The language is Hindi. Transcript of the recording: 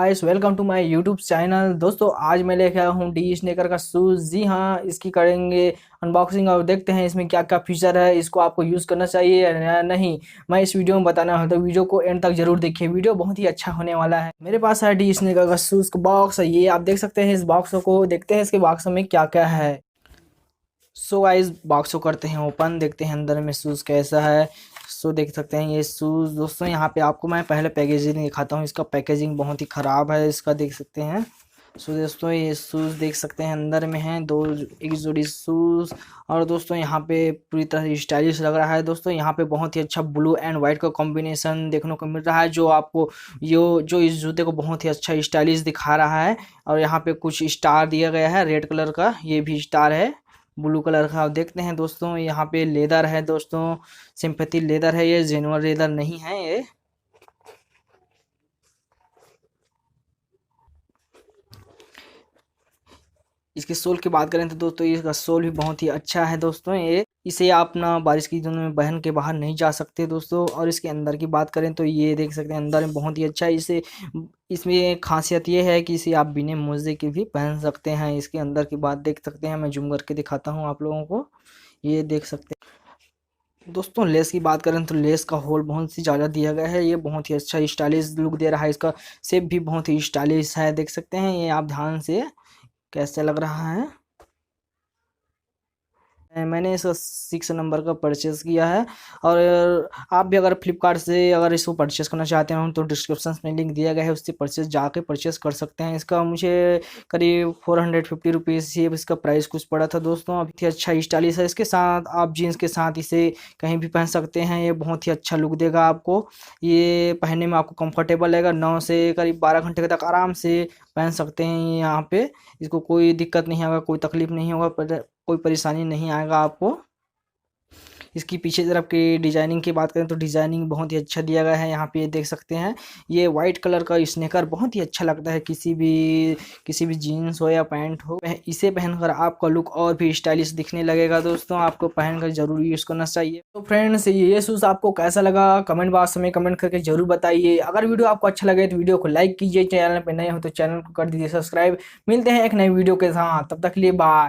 Guys, welcome to my YouTube channel. दोस्तों आज मैं लेके आया हूँ डी स्नेकर का शूज़। जी हाँ, इसकी करेंगे अनबॉक्सिंग और देखते हैं इसमें क्या क्या फीचर है, इसको आपको यूज़ करना चाहिए या नहीं। मैं इस वीडियो में बताना है, तो वीडियो को एंड तक जरूर देखिए, वीडियो बहुत ही अच्छा होने वाला है। मेरे पास है डी स्नेकर का शूज़ का बॉक्स, ये आप देख सकते हैं। इस बॉक्स को देखते हैं इसके बॉक्स में क्या क्या है। सो गाइस, बॉक्स को करते हैं ओपन, देखते हैं अंदर में शूज़ कैसा है। सो देख सकते हैं ये शूज़। दोस्तों यहाँ पे आपको मैं पहले पैकेजिंग दिखाता हूँ। इसका पैकेजिंग बहुत ही ख़राब है, इसका देख सकते हैं। सो दोस्तों ये शूज़ देख सकते हैं अंदर में है एक जोड़ी शूज़। और दोस्तों यहाँ पे पूरी तरह स्टाइलिश लग रहा है। दोस्तों यहाँ पे बहुत ही अच्छा ब्लू एंड वाइट का कॉम्बिनेशन देखने को मिल रहा है, जो आपको जो इस जूते को बहुत ही अच्छा स्टाइलिश दिखा रहा है। और यहाँ पे कुछ स्टार दिया गया है, रेड कलर का ये भी स्टार है, ब्लू कलर का। आप देखते हैं दोस्तों यहाँ पे लेदर है। दोस्तों सिंपैथी लेदर है, ये जेनुअन लेदर नहीं है ये। इसके सोल की बात करें तो दोस्तों इसका सोल भी बहुत ही अच्छा है। दोस्तों ये इसे आप ना बारिश की दिनों में पहन के बाहर नहीं जा सकते दोस्तों। और इसके अंदर की बात करें तो ये देख सकते हैं अंदर में बहुत ही अच्छा है। इसे इसमें खासियत ये है कि इसे आप बिना मोजे के भी पहन सकते हैं। इसके अंदर की बात देख सकते हैं, मैं जूम करके दिखाता हूँ आप लोगों को, ये देख सकते हैं। दोस्तों लेस की बात करें तो लेस का होल बहुत सी ज़्यादा दिया गया है, ये बहुत ही अच्छा स्टाइलिश लुक दे रहा है। इसका शेप भी बहुत ही स्टाइलिश है, देख सकते हैं ये आप ध्यान से कैसे लग रहा है। मैंने इसका 6 नंबर का परचेज़ किया है। और आप भी अगर फ्लिपकार्ट से अगर इसको परचेज़ करना चाहते हो तो डिस्क्रिप्शन में लिंक दिया गया है, उससे जाके परचेज़ कर सकते हैं। इसका मुझे करीब 450 रुपीज़ ये इसका प्राइस कुछ पड़ा था। दोस्तों अभी अच्छा स्टाइलिश है, इसके साथ आप जीन्स के साथ इसे कहीं भी पहन सकते हैं। ये बहुत ही अच्छा लुक देगा आपको, ये पहनने में आपको कंफर्टेबल लगेगा। 9 से करीब 12 घंटे तक आराम से पहन सकते हैं यहाँ पे। इसको कोई दिक्कत नहीं होगा, कोई तकलीफ नहीं होगा, कोई परेशानी नहीं आएगा आपको। इसकी पीछे तरफ की डिजाइनिंग की बात करें तो डिजाइनिंग बहुत ही अच्छा दिया गया है। यहाँ पे ये देख सकते हैं, ये वाइट कलर का स्नेकर बहुत ही अच्छा लगता है, किसी भी जीन्स हो या पैंट हो, इसे पहनकर आपका लुक और भी स्टाइलिश दिखने लगेगा। दोस्तों आपको पहनकर जरूर यूज करना चाहिए। तो फ्रेंड्स ये शूज आपको कैसा लगा कमेंट बॉक्स में कमेंट करके जरूर बताइए। अगर वीडियो आपको अच्छा लगे तो वीडियो को लाइक कीजिए, चैनल पर नए हो तो चैनल को कर दीजिए सब्सक्राइब। मिलते हैं एक नई वीडियो के साथ, तब तक के लिए बाय।